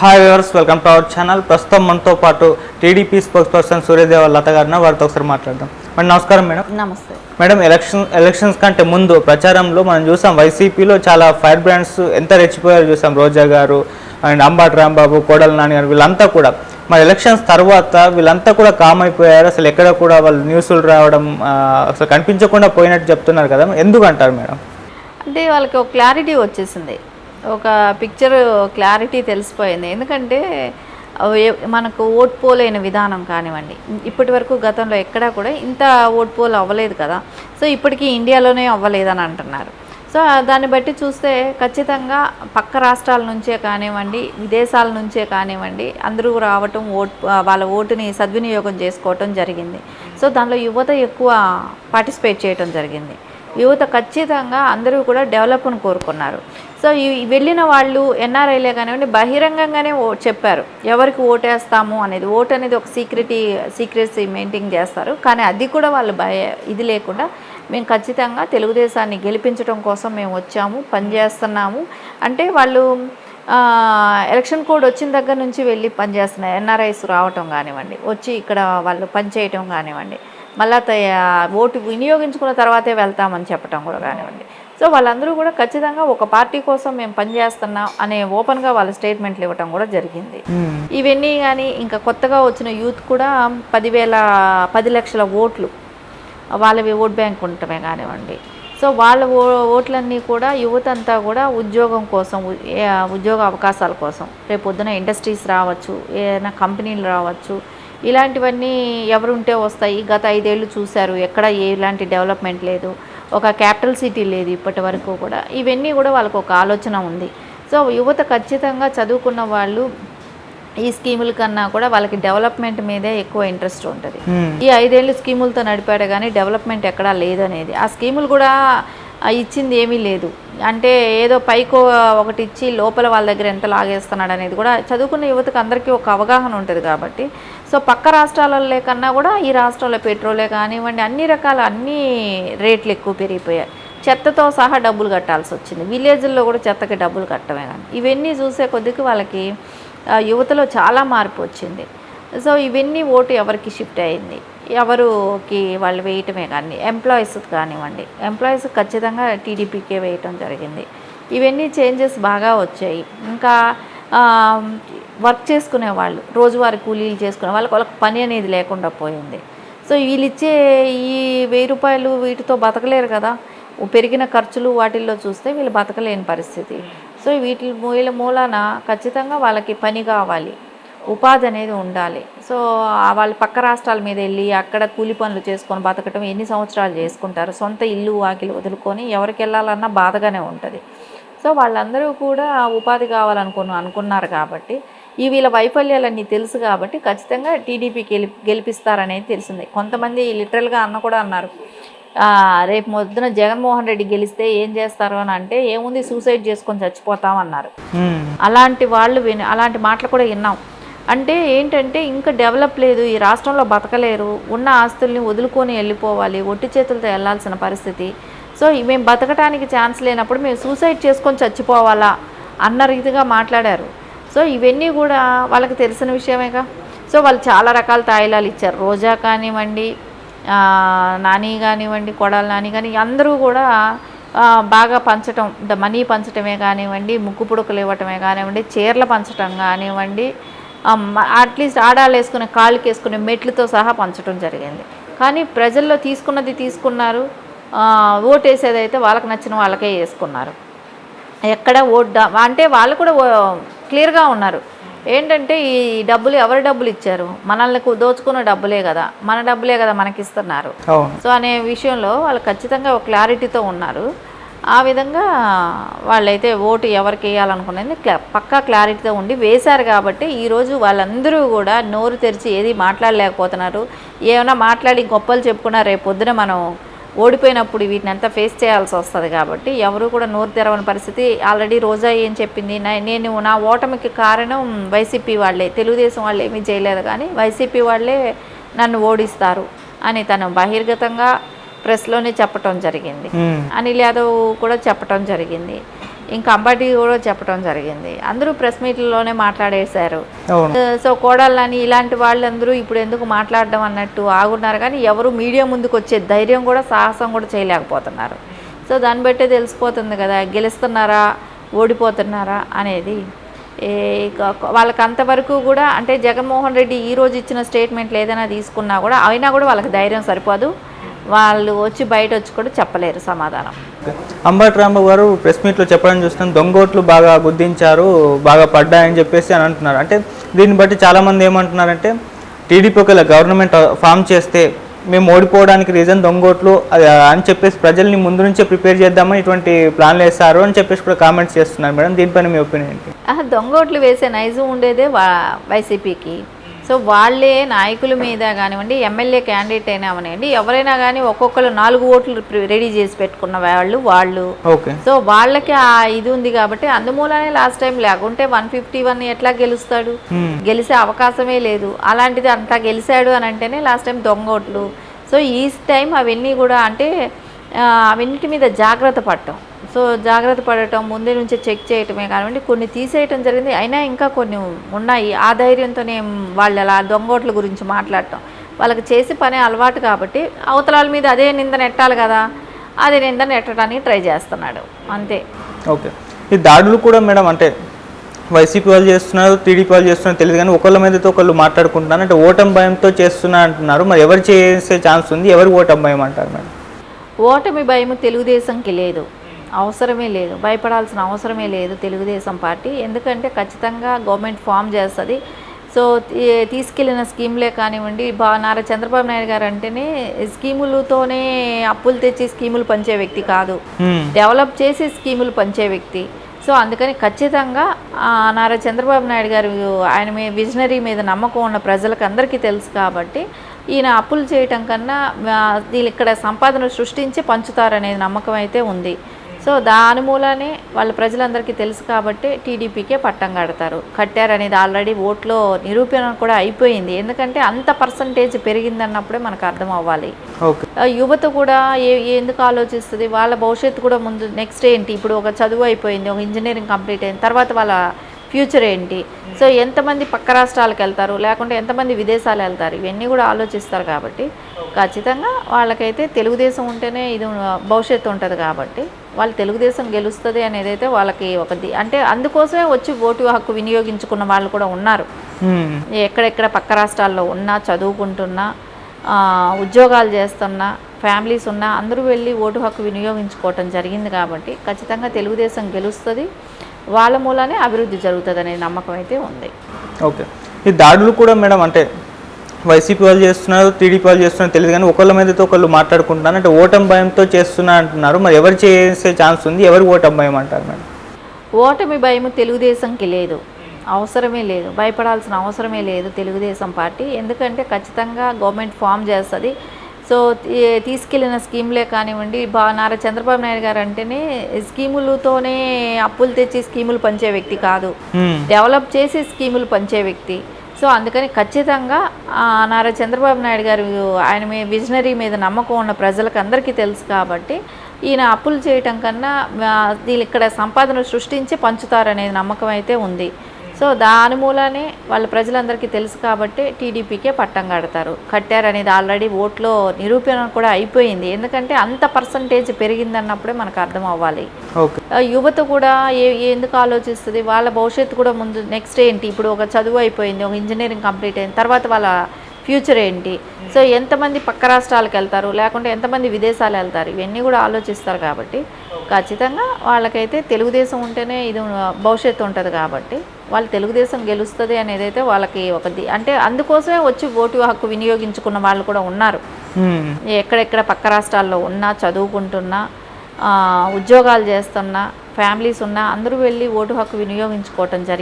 Hi viewers, welcome to our channel. ప్రస్తుతం మనతో పాటు టీడీపీ స్పోక్స్ పర్సన్ సూర్యదేవ లత గారిన వారితో ఒకసారి మాట్లాడదాం. మేడం నమస్కారం. మేడం నమస్తే. మేడం, ఎలక్షన్స్ కంటే ముందు ప్రచారంలో మనం చూసాం వైసీపీలో చాలా ఫైర్ బ్రాండ్స్ ఎంత రెచ్చిపోయారో చూసాం. రోజా గారు అండ్ అంబాటి రాంబాబు, కోడల నాని గారు, వీళ్ళంతా కూడా మరి ఎలక్షన్స్ తర్వాత వీళ్ళంతా కూడా కామ్ అయిపోయారు. అసలు ఎక్కడ కూడా వాళ్ళు న్యూస్లు రావడం అసలు కనిపించకుండా పోయినట్టు చెప్తున్నారు కదా, ఎందుకు అంటారు మేడం? అంటే వాళ్ళకి ఒక క్లారిటీ వచ్చేసింది, ఒక పిక్చర్ క్లారిటీ తెలిసిపోయింది. ఎందుకంటే మనకు ఓట్ పోల్ అయిన విధానం కానివ్వండి, ఇప్పటి వరకు గతంలో ఎక్కడా కూడా ఇంత ఓట్ పోల్ అవ్వలేదు కదా. సో ఇప్పటికీ ఇండియాలోనే అవ్వలేదని అంటున్నారు. సో దాన్ని బట్టి చూస్తే ఖచ్చితంగా పక్క రాష్ట్రాల నుంచే కానివ్వండి, విదేశాల నుంచే కానివ్వండి, అందరూ రావటం, వాళ్ళ ఓటుని సద్వినియోగం చేసుకోవటం జరిగింది. సో దానిలో యువత ఎక్కువ పార్టిసిపేట్ చేయటం జరిగింది. యువత ఖచ్చితంగా అందరూ కూడా డెవలప్ను కోరుకున్నారు. సో వెళ్ళిన వాళ్ళు ఎన్ఆర్ఐలే కానివ్వండి బహిరంగంగానే చెప్పారు ఎవరికి ఓటేస్తాము అనేది. ఓటు అనేది ఒక సీక్రెసీ మెయింటైన్ చేస్తారు, కానీ అది కూడా వాళ్ళు ఇది లేకుండా మేము ఖచ్చితంగా తెలుగుదేశాన్ని గెలిపించడం కోసం మేము వచ్చాము, పనిచేస్తున్నాము అంటే వాళ్ళు ఎలక్షన్ కోడ్ వచ్చిన దగ్గర నుంచి వెళ్ళి పనిచేస్తున్నారు. ఎన్ఆర్ఐస్ రావటం కానివ్వండి, వచ్చి ఇక్కడ వాళ్ళు పనిచేయటం కానివ్వండి, మళ్ళా ఓటు వినియోగించుకున్న తర్వాతే వెళ్తామని చెప్పడం కూడా కానివ్వండి. సో వాళ్ళందరూ కూడా ఖచ్చితంగా ఒక పార్టీ కోసం మేము పనిచేస్తున్నాం అనే ఓపెన్గా వాళ్ళ స్టేట్మెంట్లు ఇవ్వటం కూడా జరిగింది. ఇవన్నీ కానీ ఇంకా కొత్తగా వచ్చిన యూత్ కూడా 10 లక్షల ఓట్లు వాళ్ళవి ఓట్ బ్యాంక్ ఉండటమే కానివ్వండి. సో వాళ్ళ ఓట్లన్నీ కూడా యువత అంతా కూడా ఉద్యోగం కోసం, ఉద్యోగ అవకాశాల కోసం, రేపు పొద్దున ఇండస్ట్రీస్ రావచ్చు, ఏదైనా కంపెనీలు రావచ్చు, ఇలాంటివన్నీ ఎవరుంటే వస్తాయి. గత 5 ఏళ్ళు చూశారు, ఎక్కడ ఎలాంటి డెవలప్మెంట్ లేదు, ఒక క్యాపిటల్ సిటీ లేదు ఇప్పటి వరకు కూడా. ఇవన్నీ కూడా వాళ్ళకు ఒక ఆలోచన ఉంది. సో యువత ఖచ్చితంగా చదువుకున్న వాళ్ళు ఈ స్కీముల కన్నా కూడా వాళ్ళకి డెవలప్మెంట్ మీదే ఎక్కువ ఇంట్రెస్ట్ ఉంటుంది. ఈ 5 ఏళ్ళు స్కీములతో నడిపాడు కానీ డెవలప్మెంట్ ఎక్కడా లేదనేది. ఆ స్కీములు కూడా ఇచ్చింది ఏమీ లేదు, అంటే ఏదో పైకో ఒకటి ఇచ్చి లోపల వాళ్ళ దగ్గర ఎంత లాగేస్తున్నాడు అనేది కూడా చదువుకున్న యువతకు అందరికీ ఒక అవగాహన ఉంటుంది కాబట్టి. సో పక్క రాష్ట్రాలలో కన్నా కూడా ఈ రాష్ట్రంలో పెట్రోలే కానివ్వండి, అన్ని రేట్లు ఎక్కువ పెరిగిపోయాయి. చెత్తతో సహా డబ్బులు కట్టాల్సి వచ్చింది. విలేజ్ల్లో కూడా చెత్తకి డబ్బులు కట్టమే కానీ ఇవన్నీ చూసే కొద్దికి వాళ్ళకి యువతలో చాలా మార్పు వచ్చింది. సో ఇవన్నీ ఓటు ఎవరికి షిఫ్ట్ అయింది, ఎవరికి వాళ్ళు వేయటమే కానీ ఎంప్లాయీస్ కానివ్వండి, ఎంప్లాయీస్ ఖచ్చితంగా టీడీపీకే వేయటం జరిగింది. ఇవన్నీ చేంజెస్ బాగా వచ్చాయి. ఇంకా వర్క్ చేసుకునే వాళ్ళు, రోజువారీ కూలీలు చేసుకునే వాళ్ళకి పని అనేది లేకుండా పోయింది. సో వీళ్ళు ఇచ్చే ఈ 1000 రూపాయలు వీటితో బతకలేరు కదా. పెరిగిన ఖర్చులు వాటిల్లో చూస్తే వీళ్ళు బతకలేని పరిస్థితి. సో వీళ్ళ మూలాన ఖచ్చితంగా వాళ్ళకి పని కావాలి, ఉపాధి అనేది ఉండాలి. సో వాళ్ళు పక్క రాష్ట్రాల మీద వెళ్ళి అక్కడ కూలి పనులు చేసుకొని బతకటం ఎన్ని సంవత్సరాలు చేసుకుంటారు. సొంత ఇల్లు వాకిలు వదులుకొని ఎవరికి వెళ్ళాలన్నా బాధగానే ఉంటుంది. సో వాళ్ళందరూ కూడా ఉపాధి అనుకున్నారు కాబట్టి వీళ్ళ వైఫల్యాలన్నీ తెలుసు కాబట్టి ఖచ్చితంగా టీడీపీ గెలిపిస్తారనేది తెలిసింది. కొంతమంది లిటరల్గా కూడా అన్నారు, రేపు పొద్దున జగన్మోహన్ రెడ్డి గెలిస్తే ఏం చేస్తారు అని అంటే, ఏముంది సూసైడ్ చేసుకొని చచ్చిపోతామన్నారు. అలాంటి మాటలు కూడా విన్నాం. అంటే ఏంటంటే ఇంకా డెవలప్ లేదు, ఈ రాష్ట్రంలో బతకలేరు, ఉన్న ఆస్తుల్ని వదులుకొని వెళ్ళిపోవాలి, ఒట్టి చేతులతో వెళ్ళాల్సిన పరిస్థితి. సో మేము బతకడానికి ఛాన్స్ లేనప్పుడు మేము సూసైడ్ చేసుకొని చచ్చిపోవాలా అన్న రీతిగా మాట్లాడారు. సో ఇవన్నీ కూడా వాళ్ళకి తెలిసిన విషయమేగా. సో వాళ్ళు చాలా రకాల తాయిలాలు ఇచ్చారు. రోజా కానివ్వండి, నాని కానివ్వండి, కొడాల నాని కానీ అందరూ కూడా బాగా పంచటం, మనీ పంచటమే కానివ్వండి, ముక్కు పుడకలు ఇవ్వటమే కానివ్వండి, చీరలు పంచటం కానివ్వండి, అట్లీస్ట్ ఆడాలు వేసుకునే కాళ్ళకి వేసుకునే మెట్లతో సహా పంచడం జరిగింది. కానీ ప్రజల్లో తీసుకున్నారు, ఓటు వేసేదైతే వాళ్ళకి నచ్చిన వాళ్ళకే వేసుకున్నారు. ఎక్కడ అంటే వాళ్ళు కూడా క్లియర్గా ఉన్నారు. ఏంటంటే ఈ డబ్బులు ఎవరి డబ్బులు ఇచ్చారు, మనల్ని దోచుకున్న డబ్బులే కదా, మన డబ్బులే కదా మనకి ఇస్తున్నారు. సో అనే విషయంలో వాళ్ళు ఖచ్చితంగా ఒక క్లారిటీతో ఉన్నారు. ఆ విధంగా వాళ్ళైతే ఓటు ఎవరికి వేయాలనుకునేది పక్కా క్లారిటీతో ఉండి వేశారు కాబట్టి ఈరోజు వాళ్ళందరూ కూడా నోరు తెరిచి ఏది మాట్లాడలేకపోతున్నారు. ఏమైనా మాట్లాడి గొప్పలు చెప్పుకున్నా రేపు పొద్దున మనం ఓడిపోయినప్పుడు వీటిని అంతా ఫేస్ చేయాల్సి వస్తుంది. కాబట్టి ఎవరు కూడా నోరు తెరవని పరిస్థితి. ఆల్రెడీ రోజా ఏం చెప్పింది, నా ఓటమికి కారణం వైసీపీ వాళ్ళే, తెలుగుదేశం వాళ్ళు ఏమీ చేయలేదు కానీ వైసీపీ వాళ్ళే నన్ను ఓడిస్తారు అని తను బహిర్గతంగా ప్రెస్లోనే చెప్పటం జరిగింది. అనిల్ యాదవ్ కూడా చెప్పటం జరిగింది. ఇంకా అంబటి కూడా చెప్పడం జరిగింది. అందరూ ప్రెస్ మీట్లలోనే మాట్లాడేశారు. అవును. సో కోడళ్ళని ఇలాంటి వాళ్ళందరూ ఇప్పుడు ఎందుకు మాట్లాడడం అన్నట్టు ఆగున్నారు, కానీ ఎవరు మీడియా ముందుకు వచ్చే ధైర్యం కూడా సాహసం కూడా చేయలేకపోతున్నారు. సో దాన్ని బట్టే తెలిసిపోతుంది కదా గెలుస్తున్నారా ఓడిపోతున్నారా అనేది. వాళ్ళకి అంతవరకు కూడా అంటే జగన్మోహన్ రెడ్డి ఈరోజు ఇచ్చిన స్టేట్మెంట్లు ఏదైనా తీసుకున్నా కూడా అయినా కూడా వాళ్ళకి ధైర్యం సరిపోదు. వాళ్ళు వచ్చి బయట వచ్చి కూడా చెప్పలేరు సమాధానం. అంబటి రాంబాబు గారు ప్రెస్ మీట్లో చెప్పడం చూస్తున్నాం, దొంగోట్లు బాగా గుర్తించారు, బాగా పడ్డాయని చెప్పేసి అని అంటున్నారు. అంటే దీన్ని బట్టి చాలామంది ఏమంటున్నారంటే టీడీపీ ఒకవేళ గవర్నమెంట్ ఫామ్ చేస్తే మేము ఓడిపోవడానికి రీజన్ దొంగోట్లు అని చెప్పేసి ప్రజల్ని ముందు నుంచే ప్రిపేర్ చేద్దామని ఇటువంటి ప్లాన్లు వేస్తారు అని చెప్పేసి కూడా కామెంట్స్ చేస్తున్నారు మేడం. దీనిపైన మీ ఒపీనియన్ ఏంటి? దొంగోట్లు వేసే నైజం ఉండేదే వైసీపీకి. సో వాళ్ళే నాయకుల మీద కానివ్వండి, ఎమ్మెల్యే క్యాండిడేట్ అయినా అవనండి, ఎవరైనా కానీ ఒక్కొక్కరు 4 ఓట్లు రెడీ చేసి పెట్టుకున్న వాళ్ళు. ఓకే. సో వాళ్ళకి ఆ ఇది ఉంది కాబట్టి అందుమూలనే లాస్ట్ టైం లేకుంటే 151 ఎట్లా గెలుస్తాడు? గెలిచే అవకాశమే లేదు. అలాంటిది అంతా గెలిచాడు అని అంటేనే లాస్ట్ టైం దొంగ ఓట్లు. సో ఈ టైం అవన్నీ కూడా అంటే అవన్నిటి మీద జాగ్రత్త పడటం. సో జాగ్రత్త పడటం, ముందే నుంచి చెక్ చేయటమే కానివ్వండి, కొన్ని తీసేయటం జరిగింది. అయినా ఇంకా కొన్ని ఉన్నాయి. ఆ ధైర్యంతోనే వాళ్ళు అలా దొంగోట్ల గురించి మాట్లాడటం, వాళ్ళకి చేసి పనే అలవాటు కాబట్టి అవతలాల మీద అదే నింద నెట్టాలి కదా, అదే నింద నెట్టడానికి ట్రై చేస్తున్నాడు అంతే. ఓకే. ఈ దాడులు కూడా మేడం అంటే వైసీపీ వాళ్ళు చేస్తున్నారు, టీడీపీ వాళ్ళు చేస్తున్నారు తెలియదు, కానీ ఒకళ్ళ మీదతో ఒకళ్ళు మాట్లాడుకుంటున్నారు. అంటే ఓటమి భయంతో చేస్తున్నారు అంటున్నారు. మరి ఎవరు చేసే ఛాన్స్ ఉంది? ఎవరు ఓటమి భయం అంటారు మేడం? ఓటమి భయం తెలుగుదేశంకి లేదు, అవసరమే లేదు, భయపడాల్సిన అవసరమే లేదు తెలుగుదేశం పార్టీ. ఎందుకంటే ఖచ్చితంగా గవర్నమెంట్ ఫామ్ చేస్తుంది. సో తీసుకెళ్లిన స్కీమ్లే కానివ్వండి, నారా చంద్రబాబు నాయుడు గారు అంటేనే స్కీములతోనే అప్పులు తెచ్చి స్కీములు పంచే వ్యక్తి కాదు, డెవలప్ చేసి స్కీములు పంచే వ్యక్తి. సో అందుకని ఖచ్చితంగా నారా చంద్రబాబు నాయుడు గారు ఆయన విజనరీ మీద నమ్మకం ఉన్న ప్రజలకు అందరికీ తెలుసు కాబట్టి ఈయన అప్పులు చేయటం కన్నా వీళ్ళు ఇక్కడ సంపాదన సృష్టించి పంచుతారనేది నమ్మకం అయితే ఉంది. సో దాని మూలనే వాళ్ళ ప్రజలందరికీ తెలుసు కాబట్టి టీడీపీకే పట్టం కట్టారనేది ఆల్రెడీ ఓట్లో నిరూపణ కూడా అయిపోయింది. ఎందుకంటే అంత పర్సంటేజ్ పెరిగిందన్నప్పుడే మనకు అర్థం అవ్వాలి. యువత కూడా ఎందుకు ఆలోచిస్తుంది, వాళ్ళ భవిష్యత్తు కూడా ముందు నెక్స్ట్ ఏంటి, ఇప్పుడు ఒక చదువు అయిపోయింది, ఒక ఇంజనీరింగ్ కంప్లీట్ అయింది, తర్వాత వాళ్ళ ఫ్యూచర్ ఏంటి, సో ఎంతమంది పక్క రాష్ట్రాలకు వెళ్తారు, లేకుంటే ఎంతమంది విదేశాలు వెళ్తారు, ఇవన్నీ కూడా ఆలోచిస్తారు. కాబట్టి ఖచ్చితంగా వాళ్ళకైతే తెలుగుదేశం ఉంటేనే ఇది భవిష్యత్తు ఉంటుంది. కాబట్టి వాళ్ళు తెలుగుదేశం గెలుస్తుంది అనేది అయితే వాళ్ళకి ఒకటి అంటే అందుకోసమే వచ్చి ఓటు హక్కు వినియోగించుకున్న వాళ్ళు కూడా ఉన్నారు. ఎక్కడెక్కడ పక్క రాష్ట్రాల్లో ఉన్నా, చదువుకుంటున్నా, ఉద్యోగాలు చేస్తున్నా, ఫ్యామిలీస్ ఉన్నా అందరూ వెళ్ళి ఓటు హక్కు వినియోగించుకోవటం జరిగింది. కాబట్టి ఖచ్చితంగా తెలుగుదేశం గెలుస్తుంది, వాళ్ళ మూలనే అభివృద్ధి జరుగుతుంది అనే నమ్మకం అయితే ఉంది. ఓకే. ఈ దాడులు కూడా మేడం అంటే వైసీపీ వాళ్ళు చేస్తున్నారు, టీడీపీ వాళ్ళు చేస్తున్నారు తెలియదు, కానీ ఒకళ్ళ మీదతో ఒకళ్ళు మాట్లాడుకుంటున్నారు. అంటే ఓటమి భయంతో చేస్తున్నా అంటున్నారు. మరి ఎవరు చేసే ఛాన్స్ ఉంది? ఎవరు ఓటమి భయం అంటారు మేడం? ఓటమి భయం తెలుగుదేశంకి లేదు, అవసరమే లేదు, భయపడాల్సిన అవసరమే లేదు తెలుగుదేశం పార్టీ. ఎందుకంటే ఖచ్చితంగా గవర్నమెంట్ ఫామ్ చేస్తుంది. సో తీసుకెళ్లిన స్కీమ్లే కానివ్వండి, నారా చంద్రబాబు నాయుడు గారు అంటేనే స్కీములతోనే అప్పులు తెచ్చి స్కీములు పంచే వ్యక్తి కాదు, డెవలప్ చేసి స్కీములు పంచే వ్యక్తి. సో అందుకని ఖచ్చితంగా నారా చంద్రబాబు నాయుడు గారు ఆయన విజనరీ మీద నమ్మకం ఉన్న ప్రజలకు అందరికీ తెలుసు కాబట్టి ఈయన అప్పులు చేయటం కన్నా వీళ్ళు ఇక్కడ సంపాదన సృష్టించి పంచుతారనేది నమ్మకం అయితే ఉంది. సో దాని మూలనే వాళ్ళ ప్రజలందరికీ తెలుసు కాబట్టి టీడీపీకే పట్టం కట్టారనేది ఆల్రెడీ ఓట్లో నిరూపణ కూడా అయిపోయింది. ఎందుకంటే అంత పర్సంటేజ్ పెరిగిందన్నప్పుడే మనకు అర్థం అవ్వాలి. యువత కూడా ఎందుకు ఆలోచిస్తుంది, వాళ్ళ భవిష్యత్తు కూడా ముందు నెక్స్ట్ ఏంటి, ఇప్పుడు ఒక చదువు అయిపోయింది, ఒక ఇంజనీరింగ్ కంప్లీట్ అయింది, తర్వాత వాళ్ళ ఫ్యూచర్ ఏంటి, సో ఎంతమంది పక్క రాష్ట్రాలకు వెళ్తారు, లేకుంటే ఎంతమంది విదేశాలు వెళ్తారు, ఇవన్నీ కూడా ఆలోచిస్తారు. కాబట్టి ఖచ్చితంగా వాళ్ళకైతే తెలుగుదేశం ఉంటేనే ఇది భవిష్యత్తు ఉంటుంది. కాబట్టి వాళ్ళు తెలుగుదేశం గెలుస్తుంది అనేది అయితే వాళ్ళకి ఒకటి అంటే అందుకోసమే వచ్చి ఓటు హక్కు వినియోగించుకున్న వాళ్ళు కూడా ఉన్నారు. ఎక్కడెక్కడ పక్క రాష్ట్రాల్లో ఉన్నా, చదువుకుంటున్నా, ఉద్యోగాలు చేస్తున్నా, ఫ్యామిలీస్ ఉన్నా అందరూ వెళ్ళి ఓటు హక్కు వినియోగించుకోవటం జరిగింది.